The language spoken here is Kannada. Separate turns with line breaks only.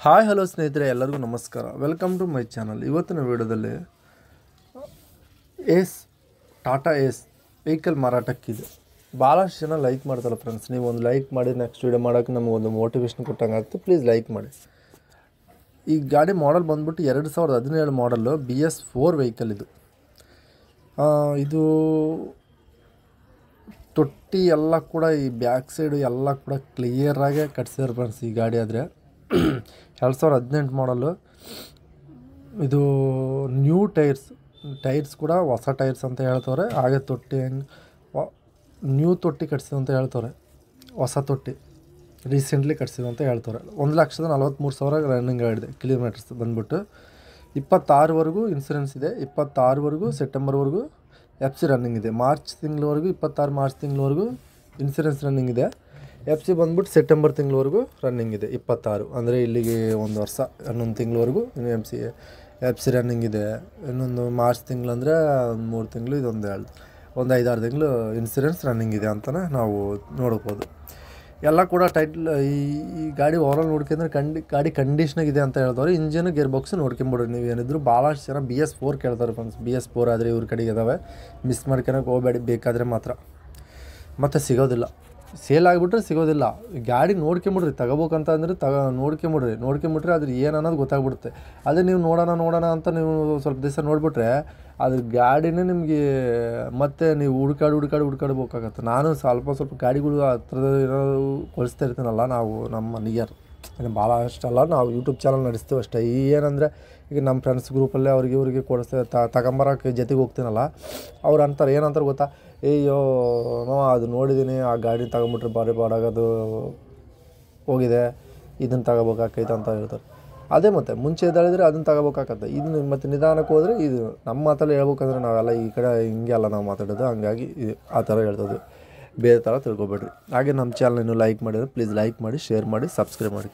ಹಾಯ್ ಹಲೋ ಸ್ನೇಹಿತರೆ, ಎಲ್ಲರಿಗೂ ನಮಸ್ಕಾರ. Welcome to my channel. ಇವತ್ತಿನ ವಿಡಿಯೋದಲ್ಲಿ ಟಾಟಾ ಏಸ್ ವೆಹಿಕಲ್ ಮಾರಾಟಕ್ಕಿದೆ. ಭಾಳಷ್ಟು ಜನ ಲೈಕ್ ಮಾಡ್ತಾರೆ ಫ್ರೆಂಡ್ಸ್. ನೀವು ಒಂದು ಲೈಕ್ ಮಾಡಿ ನೆಕ್ಸ್ಟ್ ವಿಡಿಯೋ ಮಾಡೋಕ್ಕೆ ನಮಗೊಂದು ಮೋಟಿವೇಶನ್ ಕೊಟ್ಟಂಗೆ ಆಗುತ್ತೆ. ಪ್ಲೀಸ್ ಲೈಕ್ ಮಾಡಿ. ಈ ಗಾಡಿ ಮಾಡಲ್ ಬಂದ್ಬಿಟ್ಟು 2017 ಮಾಡಲ್ಲು BS4 ವೆಹಿಕಲ್ ಇದು. ಇದು ತೊಟ್ಟಿ ಎಲ್ಲ ಕೂಡ ಈ ಬ್ಯಾಕ್ ಸೈಡು ಎಲ್ಲ ಕೂಡ ಕ್ಲಿಯರಾಗೆ ಕಟ್ಸಿದ್ದಾರೆ ಫ್ರೆಂಡ್ಸ್. ಈ ಗಾಡಿ ಆದರೆ 2018 ಮಾಡಲು. ಇದು ನ್ಯೂ ಟೈರ್ಸ್ ಕೂಡ ಹೊಸ ಟೈರ್ಸ್ ಅಂತ ಹೇಳ್ತವ್ರೆ. ಹಾಗೆ ತೊಟ್ಟಿ ನ್ಯೂ ತೊಟ್ಟಿ ಕಟ್ಸಿದೆ ಅಂತ ಹೇಳ್ತವ್ರೆ. ಹೊಸ ತೊಟ್ಟಿ ರೀಸೆಂಟ್ಲಿ ಕಟ್ಸಿದೆ ಅಂತ ಹೇಳ್ತವ್ರೆ. 1,43,000 ರನ್ನಿಂಗ್ ಆಗಿದೆ ಕಿಲೋಮೀಟರ್ಸ್ ಬಂದ್ಬಿಟ್ಟು. 26ವರೆಗೂ ಇನ್ಸೂರೆನ್ಸ್ ಇದೆ. 26ವರೆಗೂ ಸೆಪ್ಟೆಂಬರ್ವರೆಗೂ FC ರನ್ನಿಂಗ್ ಇದೆ. ಮಾರ್ಚ್ ತಿಂಗಳವರೆಗೂ 26 ಮಾರ್ಚ್ ತಿಂಗಳವರೆಗೂ ಇನ್ಸೂರೆನ್ಸ್ ರನ್ನಿಂಗ್ ಇದೆ. FC ಬಂದ್ಬಿಟ್ಟು ಸೆಪ್ಟೆಂಬರ್ ತಿಂಗಳವರೆಗೂ ರನ್ನಿಂಗ್ ಇದೆ. 26 ಅಂದರೆ ಇಲ್ಲಿಗೆ 1 ವರ್ಷ 11 ತಿಂಗಳವರೆಗೂ FC ರನ್ನಿಂಗ್ ಇದೆ. ಇನ್ನೊಂದು ಮಾರ್ಚ್ ತಿಂಗಳಂದರೆ 3 ತಿಂಗಳು, ಇದೊಂದು 5-6 ತಿಂಗಳು ಇನ್ಸೂರೆನ್ಸ್ ರನ್ನಿಂಗ್ ಇದೆ ಅಂತಲೇ ನಾವು ನೋಡ್ಬೋದು. ಎಲ್ಲ ಕೂಡ ಈ ಗಾಡಿ ಓವರಾಲ್ ನೋಡ್ಕೊಂಡ್ರೆ ಗಾಡಿ ಕಂಡೀಷನಾಗಿದೆ ಅಂತ ಹೇಳ್ತಾರೆ. ಇಂಜಿನ್ ಗೇರ್ ಬಾಕ್ಸ್ ನೋಡ್ಕೊಂಬಿಡ್ರಿ. ನೀವು ಏನಿದ್ರು ಭಾಳಷ್ಟು ಜನ BS4 ಕೇಳ್ತಾರೆ ಫ್ರೆಂಡ್ಸ್. BS4 ಆದರೆ ಇವ್ರ ಕಡೆಗೆ ಇದ್ದಾವೆ, ಮಿಸ್ ಮಾಡ್ಕೊಳಕ್ಕೆ ಹೋಗಬೇಡಿ. ಬೇಕಾದರೆ ಮಾತ್ರ ಮತ್ತೆ ಸಿಗೋದಿಲ್ಲ. ಸೇಲ್ ಆಗಿಬಿಟ್ರೆ ಸಿಗೋದಿಲ್ಲ. ಗಾಡಿ ನೋಡ್ಕೊಂಬಿಡ್ರಿ. ತಗೋಬೇಕಂತ ಅಂದರೆ ನೋಡ್ಕೊಂಬಿಟ್ರೆ ಅದ್ರ ಏನು ಅನ್ನೋದು ಗೊತ್ತಾಗ್ಬಿಡುತ್ತೆ. ಅದೇ ನೀವು ನೋಡೋಣ ಅಂತ ನೀವು ಸ್ವಲ್ಪ ದಿವಸ ನೋಡಿಬಿಟ್ರೆ ಅದ್ರ ಗಾಡಿನೇ ನಿಮಗೆ ಮತ್ತೆ ನೀವು ಹುಡ್ಕಾಡ್ಬೇಕಾಗತ್ತೆ. ನಾನು ಸ್ವಲ್ಪ ಗಾಡಿಗಳು ಹತ್ರದ ಕೊಡಿಸ್ತಾ ಇರ್ತೀನಲ್ಲ, ನಾವು ನಮ್ಮ ನಿಯರ್ ಭಾಳ ಅಷ್ಟಲ್ಲ, ನಾವು ಯೂಟ್ಯೂಬ್ ಚಾನಲ್ ನಡೆಸ್ತೀವಿ ಅಷ್ಟೇ. ಏನಂದರೆ ಈಗ ನಮ್ಮ ಫ್ರೆಂಡ್ಸ್ ಗ್ರೂಪಲ್ಲೇ ಅವ್ರಿಗೆ ಕೊಡಿಸ್ತೇವೆ. ತಗೊಂಬರೋಕ್ಕೆ ಜೊತೆಗೆ ಹೋಗ್ತೀನಲ್ಲ, ಅವ್ರು ಅಂತಾರೆ, ಏನಂತಾರೆ ಗೊತ್ತಾ, ಅಯ್ಯೋ ಅದು ನೋಡಿದ್ದೀನಿ, ಆ ಗಾಡಿ ತಗೊಂಬಿಟ್ರೆ ಭಾರಿ ಬಾಡಾಗೋದು ಹೋಗಿದೆ, ಇದನ್ನು ತಗೋಬೇಕಾಕೈತೆ ಅಂತ ಹೇಳ್ತಾರೆ. ಅದೇ ಮತ್ತೆ ಮುಂಚೆ ಹೇಳಿದ್ರೆ ಅದನ್ನು ತಗೋಬೇಕಾಗತ್ತೆ. ಇದನ್ನು ಮತ್ತು ನಿಧಾನಕ್ಕೆ ಹೋದರೆ ಇದು ನಮ್ಮ ಮಾತಲ್ಲಿ ಹೇಳ್ಬೇಕಂದ್ರೆ ನಾವೆಲ್ಲ ಈ ಕಡೆ ಹಿಂಗೆ ಅಲ್ಲ ನಾವು ಮಾತಾಡೋದು. ಹಂಗಾಗಿ ಆ ಥರ ಹೇಳ್ತದೆ, ಬೇರೆ ಥರ ತಿಳ್ಕೊಬೇಡ್ರಿ. ಹಾಗೆ ನಮ್ಮ ಚಾನಲ್ ಇನ್ನೂ ಲೈಕ್ ಮಾಡಿದರೆ ಪ್ಲೀಸ್ ಲೈಕ್ ಮಾಡಿ, ಶೇರ್ ಮಾಡಿ, ಸಬ್ಸ್ಕ್ರೈಬ್ ಮಾಡಿ.